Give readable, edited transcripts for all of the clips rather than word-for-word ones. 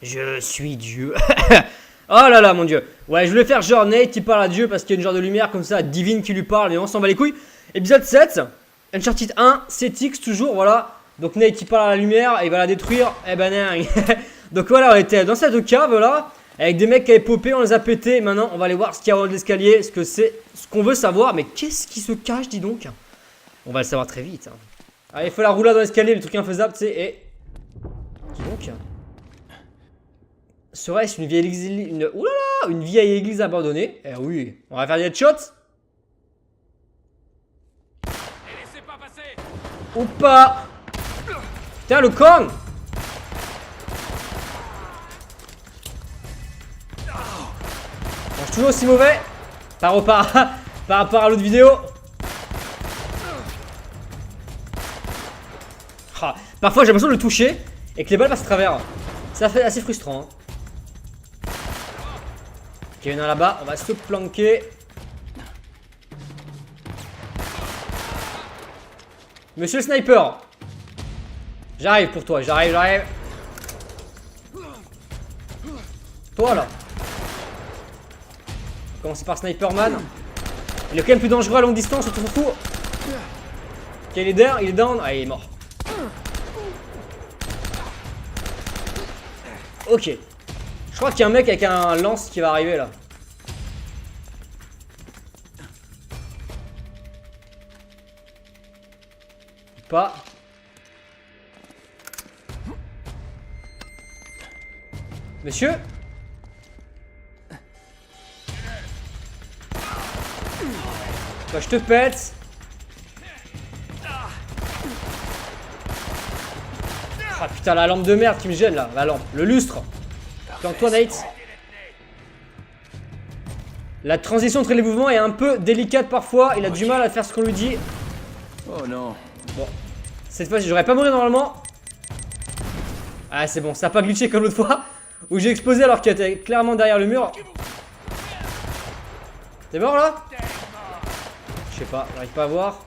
Je suis Dieu. Oh là là, mon Dieu. Ouais, je voulais faire genre Nate qui parle à Dieu parce qu'il y a une genre de lumière comme ça, divine qui lui parle, mais on s'en bat les couilles. Épisode 7, Uncharted 1, CTX toujours, voilà. Donc Nate qui parle à la lumière et il va la détruire. Eh ben non. Donc voilà, on était dans cette cave là, avec des mecs qui avaient popé, on les a pétés. Maintenant, on va aller voir ce qu'il y a en haut de l'escalier, ce que c'est, ce qu'on veut savoir. Mais qu'est-ce qui se cache, dis donc? On va le savoir très vite. Hein. Allez, il faut la roulade dans l'escalier, le truc infaisable, tu sais, et... Dis donc. Serait-ce une vieille église... une vieille église abandonnée? Eh oui. On va faire des headshots. Ou pas. Putain, le con. Bon, je suis toujours aussi mauvais. Par rapport à l'autre vidéo. Ah, parfois j'ai l'impression de le toucher et que les balles passent à travers. Ça fait assez frustrant. Hein. Ok, il y en a là-bas, on va se planquer. Monsieur le sniper. J'arrive pour toi, j'arrive. Toi là. On va commencer par Sniperman. Il est quand même plus dangereux à longue distance, on s'en fout. Ok, il est down. Ah, il est mort. Ok. Je crois qu'il y a un mec avec un lance qui va arriver là. Pas. Monsieur? Toi, je te pète. Ah putain, la lampe de merde qui me gêne là, la lampe, le lustre. Plante-toi, Nate. La transition entre les mouvements est un peu délicate parfois, il a du mal à faire ce qu'on lui dit. Oh non. Bon, cette fois-ci, j'aurais pas mourir normalement. Ah, c'est bon, ça a pas glitché comme l'autre fois où j'ai explosé alors qu'il était clairement derrière le mur. T'es mort là? Je sais pas, j'arrive pas à voir.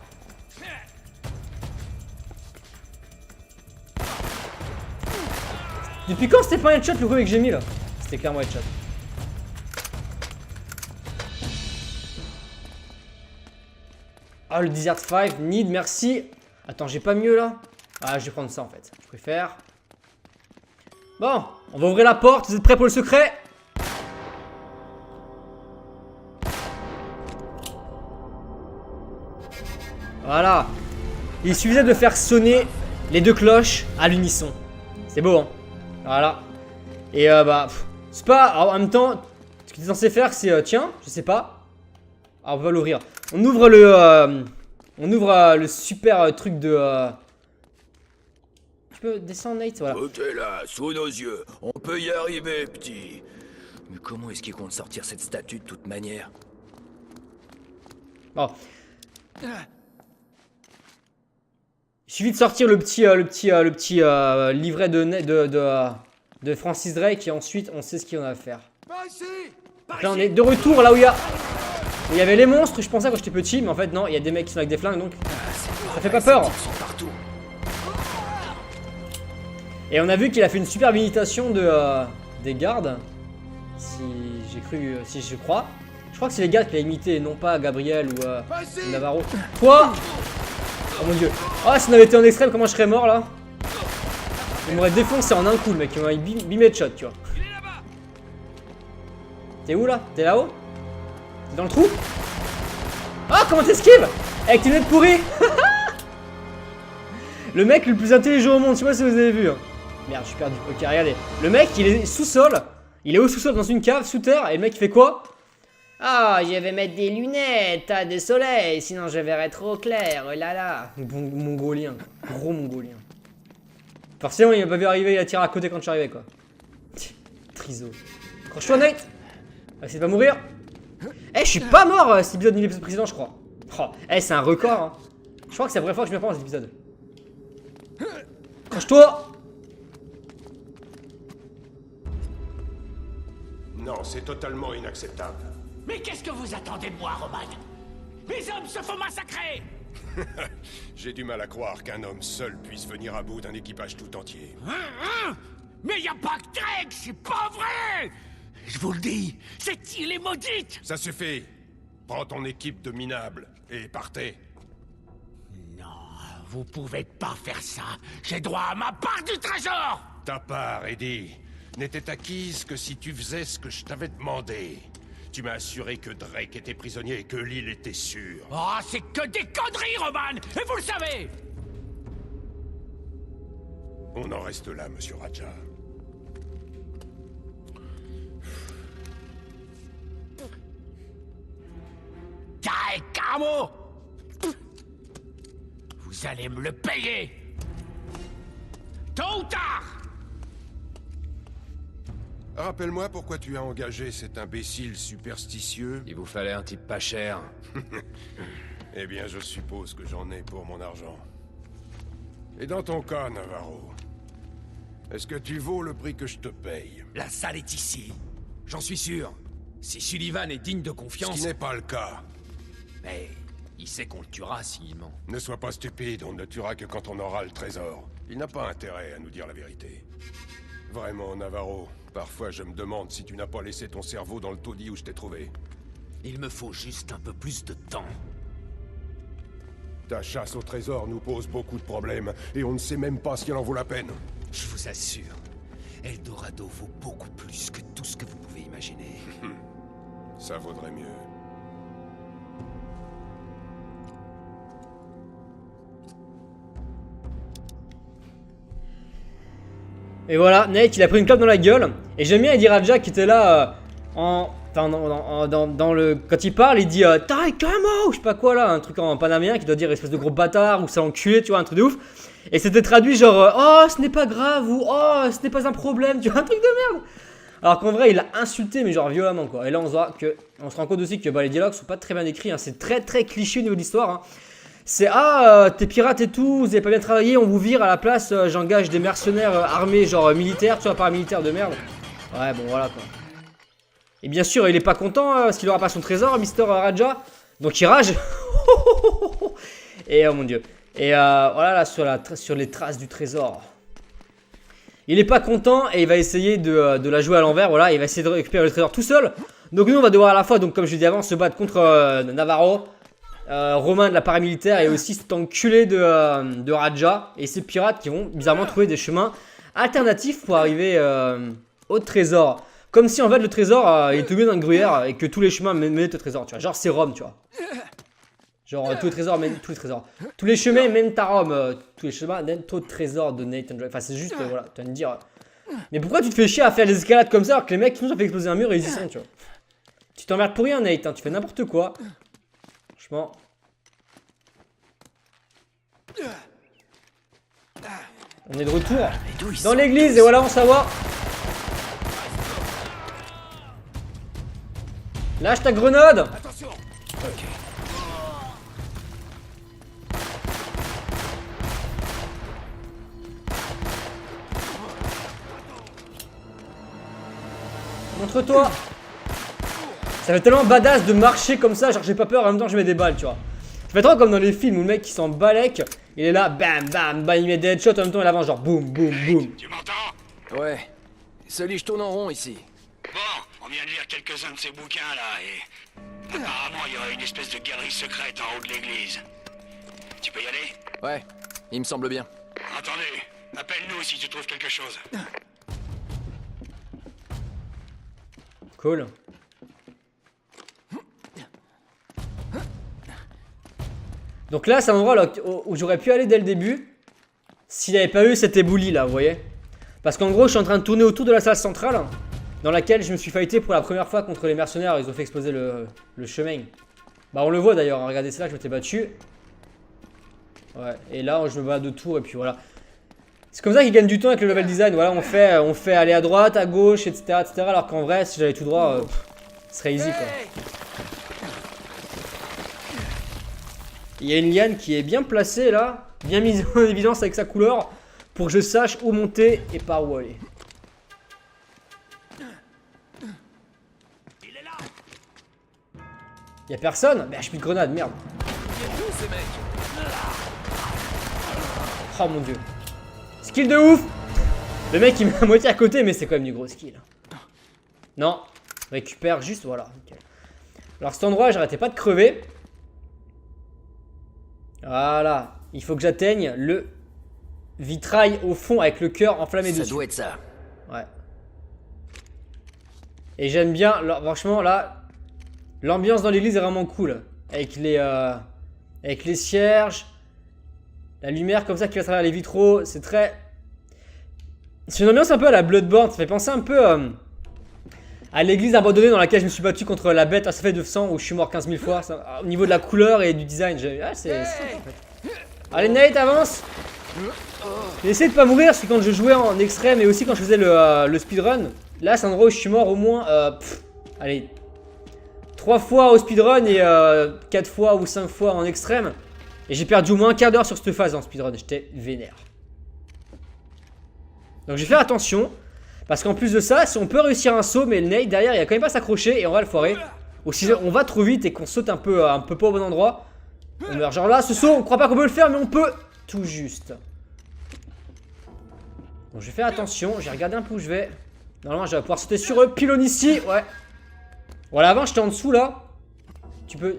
Depuis quand c'était pas un headshot le coup que j'ai mis là? C'était clairement headshot. Ah, le Desert 5, need, merci. Attends, j'ai pas mieux là? Ah, je vais prendre ça en fait. Je préfère. Bon, on va ouvrir la porte. Vous êtes prêts pour le secret? Voilà. Il suffisait de faire sonner les deux cloches à l'unisson. C'est beau, hein? Voilà. Et bah, c'est pas. Alors, en même temps, ce que tu es censé faire, c'est. Tiens, je sais pas. Ah, on va l'ouvrir. On ouvre le super truc de. Tu peux descendre, Nate? Voilà. Ok là, sous nos yeux. On peut y arriver, petit. Mais comment est-ce qu'il compte sortir cette statue de toute manière? Bon. Il suffit de sortir le petit livret de Francis Drake et ensuite on sait ce qu'il y en a à faire. Donc là on est de retour là où il y avait les monstres, je pensais quand j'étais petit, mais en fait non, il y a des mecs qui sont avec des flingues donc ça fait pas peur. Et on a vu qu'il a fait une superbe imitation des gardes. Si je crois. Je crois que c'est les gardes qu'il a imité, non pas Gabriel ou Navarro. Quoi? Oh mon dieu. Ah, si on avait été en extrême, comment je serais mort là? Il m'aurait défoncé en un coup le mec, il m'aurait bimé de shot, tu vois. T'es où là? T'es là-haut? T'es dans le trou? Ah, comment t'esquives? Avec tes lunettes pourries. Le mec le plus intelligent au monde, je sais pas si vous avez vu. Hein. Merde, je suis perdu. Ok, regardez. Le mec, il est sous-sol. Il est au sous-sol dans une cave, sous terre, et le mec il fait quoi? Ah, je vais mettre des lunettes à des soleils, sinon je verrai trop clair, oh là là. Bon, mongolien, gros mongolien. Forcément, il m'a pas vu arriver, il a tiré à côté quand je suis arrivé, quoi. Triso. Accroche-toi, Nate. Va essayer de pas mourir. Eh, je suis pas mort cet épisode de l'épisode précédent, je crois. Oh, eh, c'est un record, hein. Je crois que c'est la première fois que je me prends dans cet épisode. Accroche-toi. Non, c'est totalement inacceptable. Mais qu'est-ce que vous attendez de moi, Roman? Mes hommes se font massacrer! J'ai du mal à croire qu'un homme seul puisse venir à bout d'un équipage tout entier. Mais y a pas que Drake, c'est pas vrai! Je vous le dis, cette île est maudite! Ça suffit. Prends ton équipe de minables et partez. Non, vous pouvez pas faire ça. J'ai droit à ma part du trésor! Ta part, Eddie, n'était acquise que si tu faisais ce que je t'avais demandé. Tu m'as assuré que Drake était prisonnier et que l'île était sûre. Oh, c'est que des conneries, Roman! Et vous le savez! On en reste là, monsieur Raja. Taekamo! Vous allez me le payer! Tôt ou tard! Rappelle-moi pourquoi tu as engagé cet imbécile superstitieux. Il vous fallait un type pas cher. Eh bien, je suppose que j'en ai pour mon argent. Et dans ton cas, Navarro, est-ce que tu vaux le prix que je te paye? La salle est ici. J'en suis sûr. Si Sullivan est digne de Ce confiance... qui n'est pas le cas. Mais il sait qu'on le tuera s'il ment. Ne sois pas stupide, on ne le tuera que quand on aura le trésor. Il n'a pas intérêt à nous dire la vérité. Vraiment, Navarro, parfois je me demande si tu n'as pas laissé ton cerveau dans le taudis où je t'ai trouvé. Il me faut juste un peu plus de temps. Ta chasse au trésor nous pose beaucoup de problèmes, et on ne sait même pas si elle en vaut la peine. Je vous assure, Eldorado vaut beaucoup plus que tout ce que vous pouvez imaginer. Ça vaudrait mieux. Et voilà, Nate il a pris une claque dans la gueule. Et j'aime bien Eddie Raja qui était là dans le. Quand il parle, il dit Taekamo ou je sais pas quoi là, un truc en panamien qui doit dire espèce de gros bâtard ou ça enculé, tu vois, un truc de ouf. Et c'était traduit genre oh ce n'est pas grave ou oh ce n'est pas un problème, tu vois, un truc de merde. Alors qu'en vrai il a insulté mais genre violemment quoi. Et là on se rend compte aussi que bah, les dialogues sont pas très bien écrits, hein. C'est très très cliché au niveau de l'histoire. Hein. C'est t'es pirate et tout, vous avez pas bien travaillé, on vous vire à la place, j'engage des mercenaires armés genre militaires, tu vois, paramilitaires de merde. Ouais bon voilà quoi. Et bien sûr il est pas content parce qu'il aura pas son trésor, Mister Raja. Donc il rage. Et oh mon dieu. Et voilà là sur les traces du trésor. Il est pas content et il va essayer de la jouer à l'envers, voilà, il va essayer de récupérer le trésor tout seul. Donc nous on va devoir à la fois, donc comme je l'ai dit avant, se battre contre Navarro. Romain de la paramilitaire et aussi cet enculé de Raja et ces pirates qui vont bizarrement trouver des chemins alternatifs pour arriver au trésor. Comme si en fait le trésor il était mis dans une gruyère et que tous les chemins menaient au trésor, tu vois. Genre c'est Rome, tu vois. Genre tous les trésors mènent tous les trésors. Tous les chemins mènent à Rome. Tous les chemins mènent au trésor de Nathan Drake. Enfin c'est juste voilà, tu vas me dire. Mais pourquoi tu te fais chier à faire des escalades comme ça alors que les mecs nous ont fait exploser un mur et ils y sont, tu vois. Tu t'emmerdes pour rien Nate, hein, tu fais n'importe quoi. Franchement. On est de retour dans l'église et voilà on savoir. Lâche ta grenade. Attention. Ok. Montre-toi. Ça fait tellement badass de marcher comme ça, genre j'ai pas peur, en même temps je mets des balles, tu vois. Je fais trop comme dans les films où le mec qui s'en balèque, il est là, bam bam bam, il met des headshots en même temps il avance genre boum boum boum. Tu m'entends? Ouais. Salut, je tourne en rond ici. Bon, on vient de lire quelques-uns de ces bouquins là et... Apparemment, il y aurait une espèce de galerie secrète en haut de l'église. Tu peux y aller? Ouais, il me semble bien. Entendu. Appelle-nous si tu trouves quelque chose. Cool. Donc là c'est un endroit là, où j'aurais pu aller dès le début s'il n'y avait pas eu cet éboulis là, vous voyez. Parce qu'en gros je suis en train de tourner autour de la salle centrale dans laquelle je me suis fighté pour la première fois contre les mercenaires, ils ont fait exploser le chemin. Bah on le voit d'ailleurs, hein. Regardez c'est là que je m'étais battu. Ouais, et là je me bats de tour et puis voilà. C'est comme ça qu'ils gagnent du temps avec le level design, voilà, on fait aller à droite, à gauche, etc. alors qu'en vrai si j'allais tout droit, ce serait easy quoi. Il y a une liane qui est bien placée là, bien mise en évidence avec sa couleur pour que je sache où monter et par où aller. Y'a personne? Bah j'ai plus de grenade, merde. Oh mon dieu. Skill de ouf. Le mec il met à moitié à côté, mais c'est quand même du gros skill. Non, récupère juste, voilà. Nickel. Alors cet endroit, j'arrêtais pas de crever. Voilà, il faut que j'atteigne le vitrail au fond avec le cœur enflammé dessus. Ça doit être ça. Ouais. Et j'aime bien, franchement là, l'ambiance dans l'église est vraiment cool. Avec les cierges, la lumière comme ça qui va travers les vitraux, c'est très... C'est une ambiance un peu à la Bloodborne, ça fait penser un peu à l'église abandonnée dans laquelle je me suis battu contre la bête assoiffée de sang où je suis mort 15 000 fois. Ça, au niveau de la couleur et du design, c'est sympa en fait. Allez Nate, avance. J'ai essayé de pas mourir, c'est quand je jouais en extrême et aussi quand je faisais le speedrun. Là c'est un endroit où je suis mort au moins, allez, 3 fois au speedrun et 4 fois ou 5 fois en extrême. Et j'ai perdu au moins un quart d'heure sur cette phase en speedrun, j'étais vénère. Donc je vais faire attention, parce qu'en plus de ça, si on peut réussir un saut, mais le Nate derrière il va quand même pas s'accrocher et on va le foirer. Ou si on va trop vite et qu'on saute un peu pas au bon endroit, on meurt. Genre là, ce saut, on croit pas qu'on peut le faire, mais on peut tout juste. Donc je vais faire attention, j'ai regardé un peu où je vais. Normalement je vais pouvoir sauter sur eux, pylône ici, ouais. Voilà, avant j'étais en dessous là.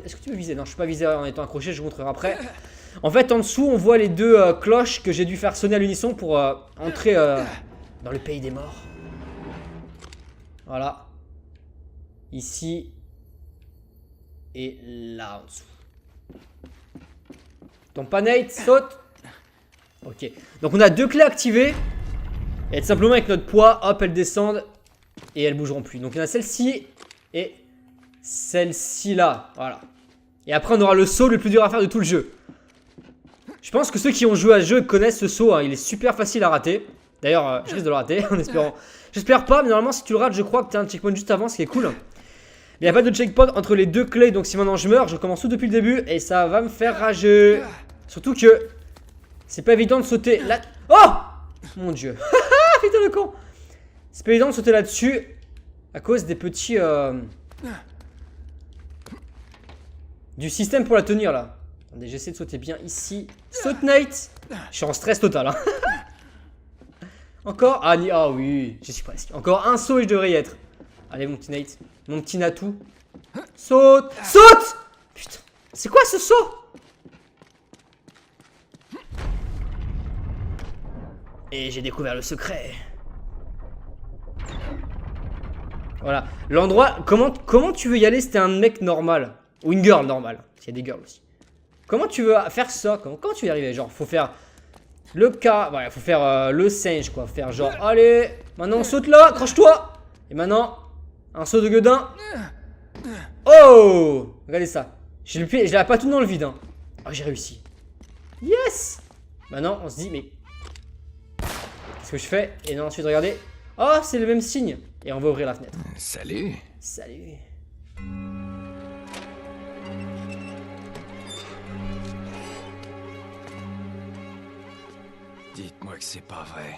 Est-ce que tu peux viser? Non, je peux pas viser en étant accroché, je vous montrerai après. En fait, en dessous, on voit les deux cloches que j'ai dû faire sonner à l'unisson pour entrer dans le pays des morts. Voilà. Ici. Et là en dessous. Ton Nate, saute. Ok. Donc on a 2 clés activées. Et tout simplement avec notre poids, hop, elles descendent. Et elles bougeront plus. Donc il y en a celle-ci et celle-ci là. Voilà. Et après on aura le saut le plus dur à faire de tout le jeu. Je pense que ceux qui ont joué à ce jeu connaissent ce saut, hein. Il est super facile à rater. D'ailleurs, je risque de le rater en espérant. J'espère pas, mais normalement si tu le rates, je crois que tu as un checkpoint juste avant, ce qui est cool. Il n'y a pas de checkpoint entre les 2 clés, donc si maintenant je meurs, je commence tout depuis le début et ça va me faire rager. Surtout que c'est pas évident de sauter là. Oh mon dieu. Putain le con. C'est pas évident de sauter là-dessus à cause des petits... du système pour la tenir là. Attendez, j'essaie de sauter bien ici. Saute Nate. Je suis en stress total hein. Encore. Ah oui, j'y suis presque. Encore un saut et je devrais y être. Allez mon petit Nate. Mon petit Natou. Saute. Saute. Putain. C'est quoi ce saut? Et j'ai découvert le secret. Voilà. L'endroit... Comment tu veux y aller? C'était un mec normal. Ou une girl normale. Il y a des girls aussi. Comment tu veux faire ça? Comment tu veux y arriver? Genre, faut faire le cas. Voilà, faut faire le singe, quoi. Faire genre, allez, maintenant on saute là, accroche-toi. Et maintenant, un saut de gueudin. Oh! Regardez ça. Je l'ai pas tout dans le vide. Hein. Oh, j'ai réussi. Yes! Maintenant, on se dit, mais. Qu'est-ce que je fais? Et non, ensuite, regardez. Oh, c'est le même signe. Et on va ouvrir la fenêtre. Salut. Salut. Dites-moi que c'est pas vrai.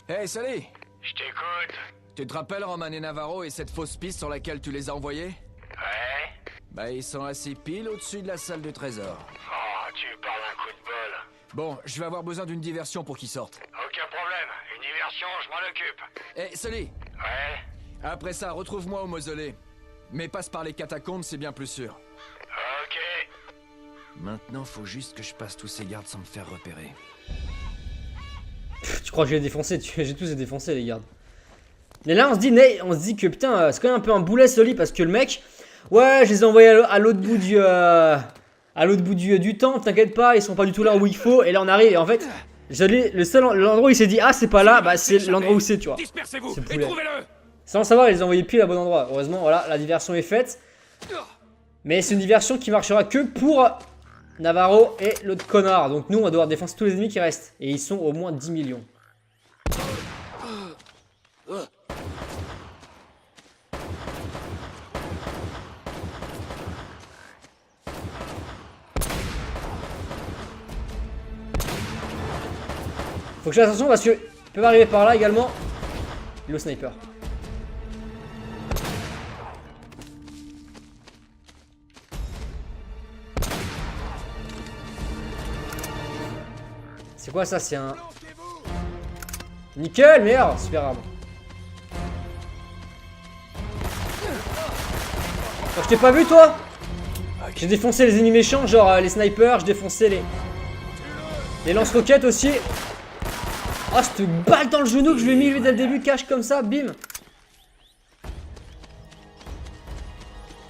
Hey, salut! Je t'écoute. Tu te rappelles Roman et Navarro et cette fausse piste sur laquelle tu les as envoyés? Ouais. Bah, ils sont assis pile au-dessus de la salle du trésor. Oh, tu parles d'un coup de bol. Bon, je vais avoir besoin d'une diversion pour qu'ils sortent. Aucun problème. Une diversion, je m'en occupe. Hey, salut! Ouais. Après ça, retrouve-moi au mausolée. Mais passe par les catacombes, c'est bien plus sûr. Ok. Maintenant, faut juste que je passe tous ces gardes sans me faire repérer. Tu crois que je vais les défoncer? J'ai tous les défoncés les gardes. Mais là on se dit que putain c'est quand même un peu un boulet ce lit parce que le mec, ouais je les ai envoyés à l'autre bout du temps, t'inquiète pas, ils sont pas du tout là où il faut. Et là on arrive et en fait l'endroit où il s'est dit ah c'est pas là, bah c'est l'endroit où c'est, tu vois. Dispersez-vous C'est et poulet. trouvez-le. Sans le savoir, ils les ont envoyés pile à bon endroit. Heureusement voilà, la diversion est faite. Mais c'est une diversion qui marchera que pour Navarro et l'autre connard. Donc nous on va devoir défoncer tous les ennemis qui restent. Et ils sont au moins 10 millions. Faut que je fasse attention parce que ils peuvent arriver par là également. Le sniper. C'est quoi ça? C'est un... Nickel, merde, super arme. Oh, je t'ai pas vu toi? J'ai défoncé les ennemis méchants, genre les snipers, je défonçais les lance-roquettes aussi. Oh, cette balle dans le genou que je lui ai mis lui dès le début, cache comme ça, bim.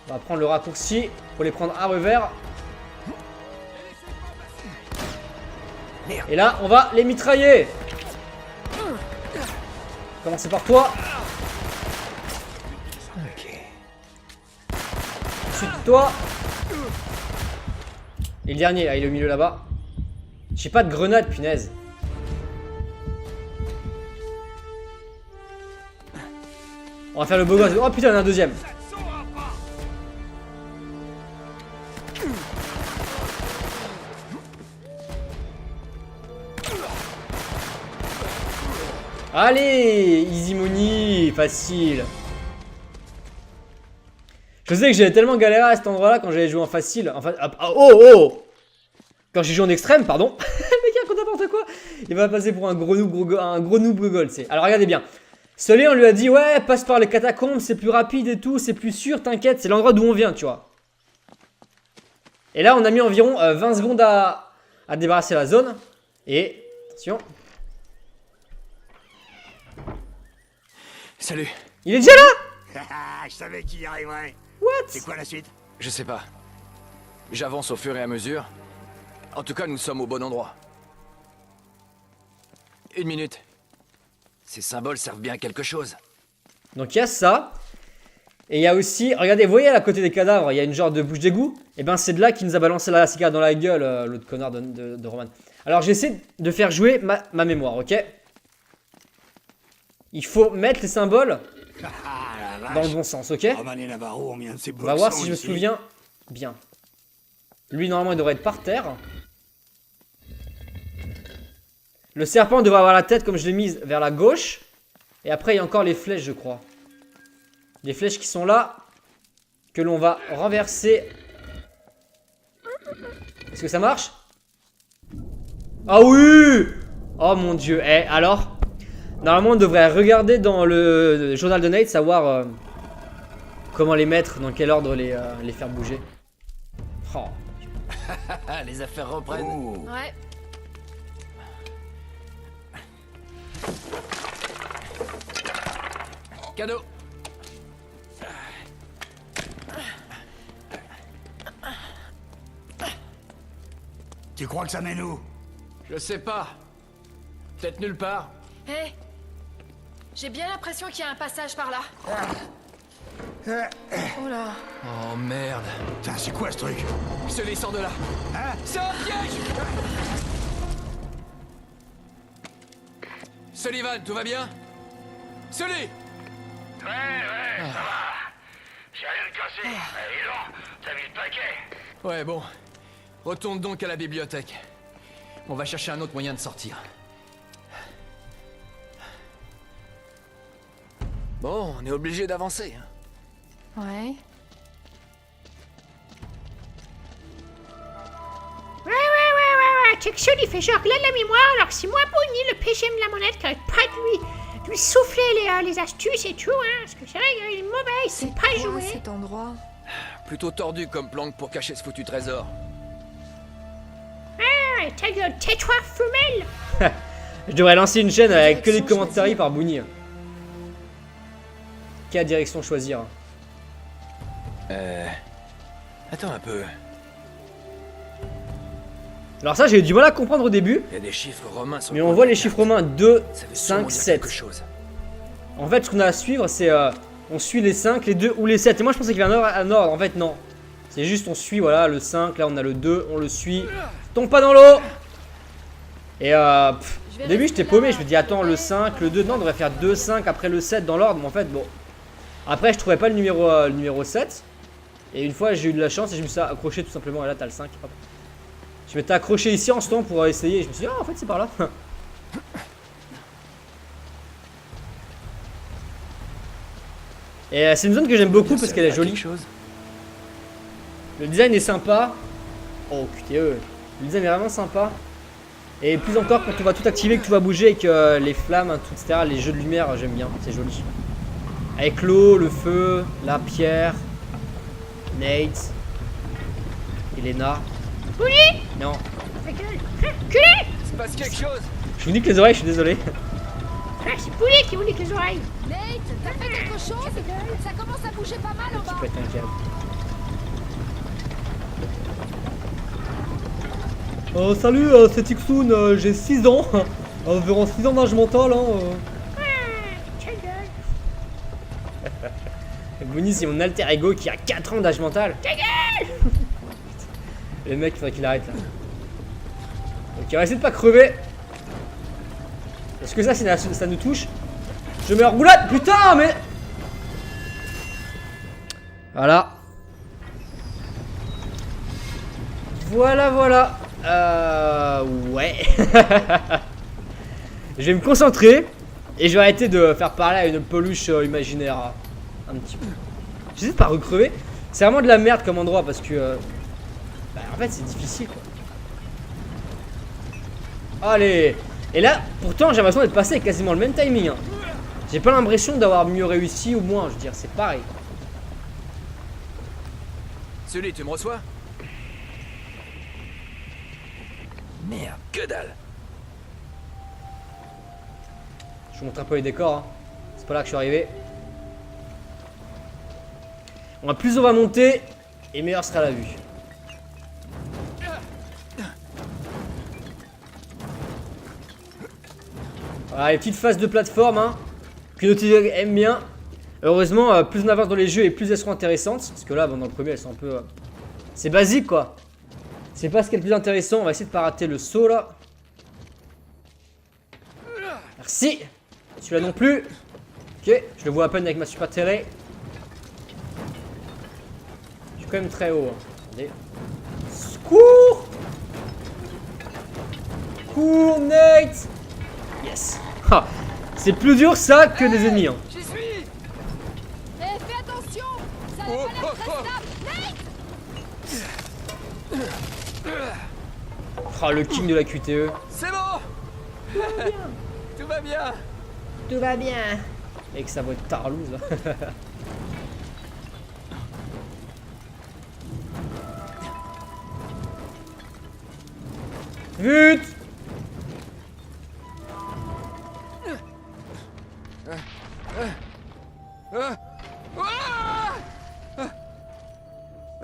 On va prendre le raccourci pour les prendre à revers. Et là, on va les mitrailler. Commencer par toi. Ensuite toi. Et le dernier, il est au milieu là-bas. J'ai pas de grenade, punaise. On va faire le beau gosse. Oh putain, il y en a un deuxième. Allez, easy money, facile. Je sais que j'avais tellement galéré à cet endroit-là quand j'avais joué en facile. Enfin, oh. Quand j'ai joué en extrême, pardon. Le mec il raconte n'importe quoi. Il va passer pour un gros noob gogol, c'est. Alors regardez bien. Sully, on lui a dit ouais, passe par les catacombes, c'est plus rapide et tout, c'est plus sûr, t'inquiète, c'est l'endroit d'où on vient, tu vois. Et là, on a mis environ 20 secondes à débarrasser la zone. Et attention. Salut. Il est déjà là? Je savais qu'il y arriverait. What? C'est quoi la suite? Je sais pas. J'avance au fur et à mesure. En tout cas, nous sommes au bon endroit. 1 minute. Ces symboles servent bien à quelque chose. Donc il y a ça. Et il y a aussi, regardez, vous voyez à côté des cadavres, il y a une genre de bouche d'égout. Et ben c'est de là qu'il nous a balancé la cigarette dans la gueule, l'autre connard de Roman. Alors j'essaie de faire jouer ma mémoire, ok? Il faut mettre les symboles dans le bon sens, ok? Roman et Navarro ont mis un de ces On va voir boxons si je me ici. souviens bien. Lui normalement il devrait être par terre. Le serpent devrait avoir la tête comme je l'ai mise vers la gauche. Et après il y a encore les flèches je crois. Les flèches qui sont là. Que l'on va renverser. Est-ce que ça marche? Ah oui! Oh mon dieu. Eh alors? Normalement on devrait regarder dans le journal de Nate. Savoir comment les mettre. Dans quel ordre les faire bouger. Oh. Les affaires reprennent. Ouais. Cadeau. Tu crois que ça mène où? Je sais pas. Peut-être nulle part. Hé, j'ai bien l'impression qu'il y a un passage par là. Oh là. Oh merde. Putain, c'est quoi ce truc? Sully, sort de là. Hein? C'est un piège. Sullivan, tout va bien? Sully! Ouais, ça va. J'ai rien de cassé. Et non, t'as mis le paquet. Ouais, bon. Retourne donc à la bibliothèque. On va chercher un autre moyen de sortir. Bon, on est obligé d'avancer. Ouais. Ouais. Jackson, il fait genre là de la mémoire, alors que c'est moi, Bonnie, le PGM de la monnaie, qui arrête pas de lui souffler les astuces et tout, hein. Parce que c'est vrai, il est mauvais, il sait pas Quoi, jouer. cet endroit? Plutôt tordu comme planque pour cacher ce foutu trésor. Ah, ta gueule, tais-toi, femelle. Je devrais lancer une chaîne avec que des Direction commentaires choisie. par Bouni. Quelle direction choisir? Attends un peu. Alors ça j'ai eu du mal à comprendre au début. Il y a des chiffres romains sur Mais le on coin voit de la les chiffres carte. romains 2, Ça veut sûrement 5, dire 7. quelque chose. En fait ce qu'on a à suivre c'est on suit les 5, les 2 ou les 7. Et moi je pensais qu'il y avait un ordre, en fait non. C'est juste on suit voilà le 5, là on a le 2, on le suit. Tombe pas dans l'eau. Et au début j'étais paumé, je me dis attends le 5, le 2, non on devrait faire 2, 5 après le 7 dans l'ordre. Mais en fait bon. Après je trouvais pas le numéro 7. Et une fois j'ai eu de la chance et je me suis accroché tout simplement. Et là t'as le 5. Hop. Je m'étais accroché ici en ce temps pour essayer. Et je me suis dit ah en fait c'est par là. Et c'est une zone que j'aime beaucoup parce qu'elle est jolie. Le design est sympa. Oh QTE. Le design est vraiment sympa. Et plus encore quand tu vas tout activer, que tu vas bouger et que les flammes, tout, etc. Les jeux de lumière, j'aime bien, c'est joli. Avec l'eau, le feu, la pierre, Nate, Elena. Oui. Non, Ta gueule. Culé. Il se passe quelque chose. je vous nique les oreilles, je suis désolé. Ah, c'est Poulet qui vous nique les oreilles. Nate, t'as fait quelque chose? Ça commence à bouger pas mal en Tu bas. peux être un câble. Salut, c'est Tixoun, j'ai 6 ans. Environ 6 ans d'âge mental. Ah, ta gueule. Bonnie, c'est mon alter ego qui a 4 ans d'âge mental. Ta gueule. Le mec, il faudrait qu'il arrête là. Ok, on va essayer de pas crever. Est-ce que ça nous touche? Je mets en roulade, putain, mais. Voilà. Voilà. Ouais. Je vais me concentrer. Et je vais arrêter de faire parler à une peluche imaginaire. Un petit peu. J'essaie de pas recrever. C'est vraiment de la merde comme endroit parce que. Bah, en fait, c'est difficile quoi. Allez. Et là, pourtant, j'ai l'impression d'être passé avec quasiment le même timing. Hein. J'ai pas l'impression d'avoir mieux réussi ou moins. Je veux dire, c'est pareil. Sully, tu me reçois? Merde, que dalle. Je vous montre un peu les décors. Hein. C'est pas là que je suis arrivé. Plus on va monter, et meilleure sera la vue. Voilà, les petites phases de plateforme hein, que Naughty Dog aime bien. Heureusement, plus on avance dans les jeux et plus elles seront intéressantes. Parce que là, bon, dans le premier, elles sont un peu... C'est basique, quoi. C'est pas ce qui est le plus intéressant. On va essayer de pas rater le saut, là. Merci. Celui-là non plus. Ok, je le vois à peine avec ma super télé. Je suis quand même très haut. Hein. Attendez. Secours! Cours, Nate! Yes. Ah, c'est plus dur ça que des ennemis. Hein. J'y suis. Eh, fais attention. Ça n'a pas l'air très stable. Nate! Ah, le king de la QTE. C'est bon. Tout va bien. Tout va bien. Avec sa voix de tarlouse. Là. Vite.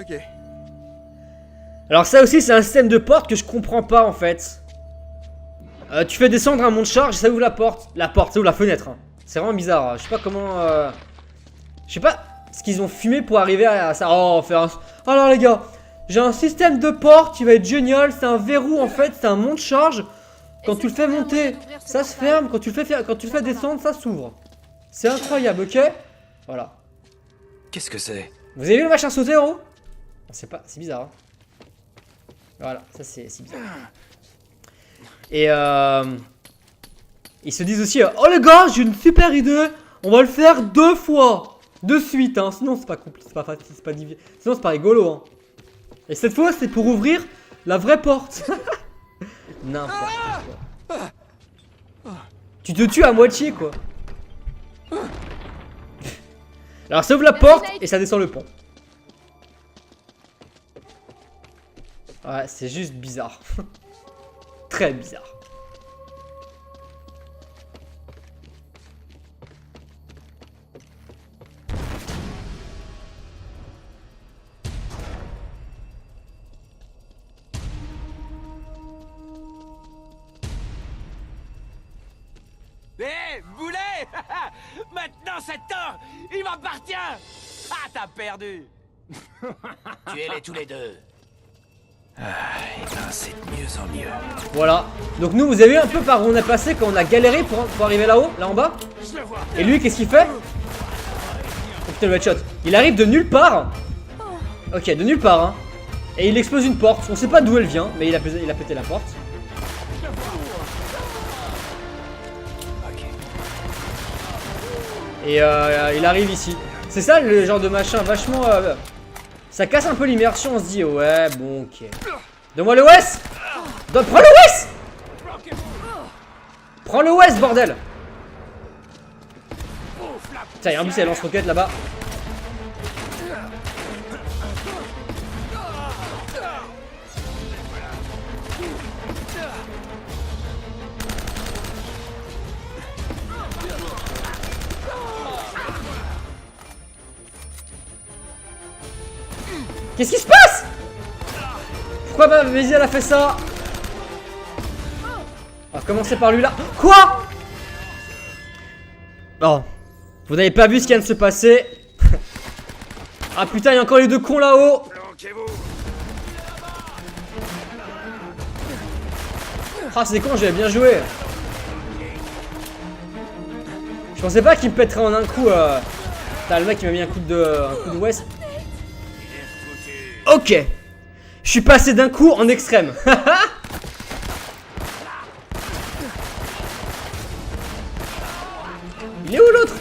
Ok. Alors ça aussi c'est un système de porte que je comprends pas en fait. Tu fais descendre un mont de charge et ça ouvre la porte. La porte, ça ouvre la fenêtre. Hein. C'est vraiment bizarre. Je sais pas comment... Je sais pas ce qu'ils ont fumé pour arriver à ça. Oh, faire un... Alors les gars, j'ai un système de porte qui va être génial. C'est un verrou en fait, c'est un mont de charge. Quand tu le fais monter, ça se ferme. Quand tu le fais descendre, ça s'ouvre. C'est incroyable, ok? Voilà. Qu'est-ce que c'est? Vous avez vu le machin sauter en haut? C'est pas... C'est bizarre. Hein. Voilà, ça c'est bizarre. Et ils se disent aussi oh les gars, j'ai une super idée. On va le faire 2 fois de suite, hein. Sinon c'est pas compliqué, c'est pas facile, c'est pas difficile. Sinon c'est pas rigolo, hein. Et cette fois c'est pour ouvrir la vraie porte. N'importe quoi. Tu te tues à moitié quoi. Alors ça ouvre la porte et ça descend le pont. Ouais, c'est juste bizarre. Très bizarre. Hé, boulet. Maintenant cet or, il m'appartient. Ah, t'as perdu. Tuez-les tous les deux. Ah, et ben c'est de mieux en mieux. Voilà. Donc nous, vous avez vu un peu par où on a passé quand on a galéré pour arriver là-haut, là en bas. Et lui, qu'est-ce qu'il fait? Oh putain, le headshot. Il arrive de nulle part. Ok, de nulle part, hein. Et il explose une porte. On sait pas d'où elle vient, mais il a pété la porte. Ok. Et il arrive ici. C'est ça le genre de machin vachement... ça casse un peu l'immersion, on se dit ouais bon ok. Donne-moi le Wes. Prends le Wes. Prends le West, bordel. Tiens, en plus, il y a lance-roquette là-bas. Qu'est-ce qui se passe? Pourquoi Bézi elle a fait ça? On va commencer par lui là. Quoi? Oh. Vous n'avez pas vu ce qui vient de se passer. Ah putain, il y a encore les deux cons là-haut. Ah c'est con, j'avais bien joué. Je pensais pas qu'il me pèterait en un coup. Putain, le mec il m'a mis un coup de West. Ok. Je suis passé d'un coup en extrême. Il est où l'autre?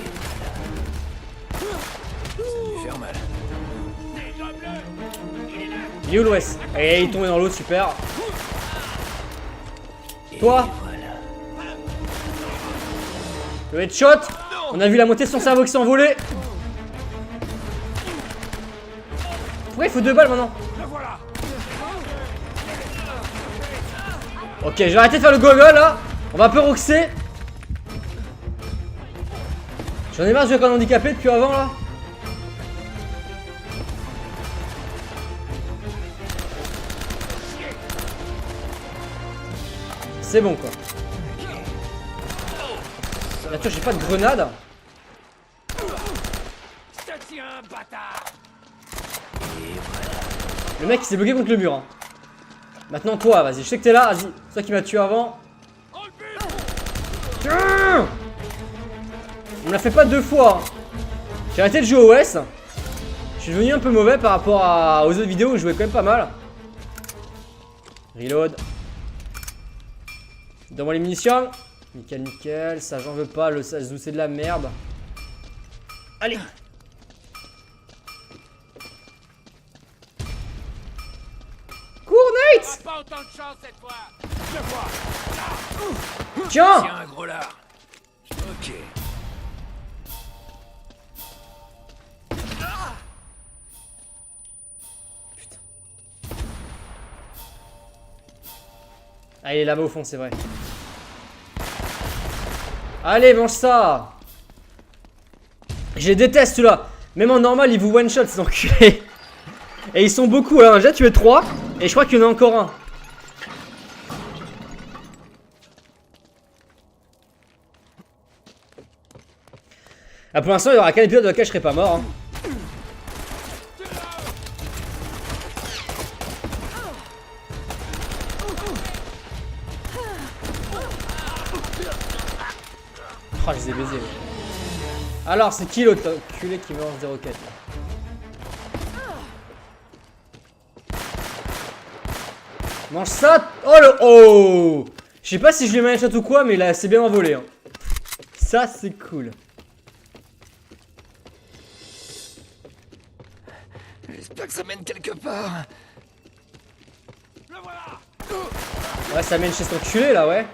Il est où l'Ouest? Et il est tombé dans l'eau, super. Toi? Le headshot. On a vu la montée de son cerveau qui s'est envolée. Pourquoi il faut 2 balles maintenant? Ok, je vais arrêter de faire le gogol là. On va un peu roxer. J'en ai marre de jouer avec un handicapé depuis avant là. C'est bon quoi. Là tu vois, j'ai pas de grenade. Le mec il s'est bloqué contre le mur hein. Maintenant toi, vas-y, je sais que t'es là, vas-y. C'est toi qui m'as tué avant. Tiens, on me l'a fait pas 2 fois hein. J'ai arrêté de jouer au OS. Je suis devenu un peu mauvais par rapport aux autres vidéos où je jouais quand même pas mal. Reload. Donne-moi les munitions. Nickel, nickel. Ça j'en veux pas, le Sazou c'est de la merde. Allez. Nate! Pas autant de chance cette fois. Tiens! Tiens, gros lard. Ok. Putain. Ah, il est là-bas au fond, c'est vrai. Allez, mange ça! Je les déteste ceux-là. Même en normal, ils vous one-shot, ces enculés. Et ils sont beaucoup, hein. J'ai tué 3. Et je crois qu'il y en a encore un. Ah, pour l'instant, il y aura qu'un épisode dans lequel je serai pas mort. Hein. Oh, je les ai baisés. Alors, c'est qui l'autre enculé qui me lance des roquettes là? Mange ça. Oh le... Oh. Je sais pas si je lui mets un shot ou quoi, mais là c'est bien envolé hein. Ça c'est cool. J'espère que ça mène quelque part. Ouais, ça mène chez cet enculé là, ouais.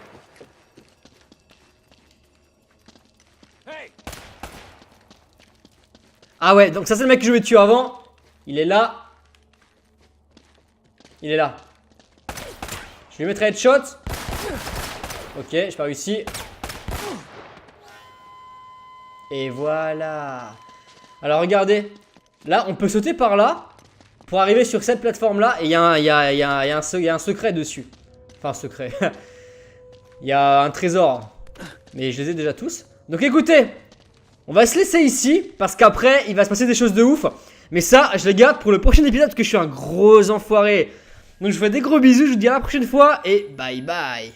Ah ouais, donc ça c'est le mec que je vais tuer avant. Il est là. Il est là. Je lui mettrai headshot. Ok, j'ai pas réussi. Et voilà. Alors regardez. Là, on peut sauter par là pour arriver sur cette plateforme là. Et il y a un secret dessus. Enfin, un secret. Il y a un trésor. Mais je les ai déjà tous. Donc écoutez, on va se laisser ici. Parce qu'après, il va se passer des choses de ouf. Mais ça, je les garde pour le prochain épisode. Parce que je suis un gros enfoiré. Donc je vous fais des gros bisous. Je vous dis à la prochaine fois. Et bye bye.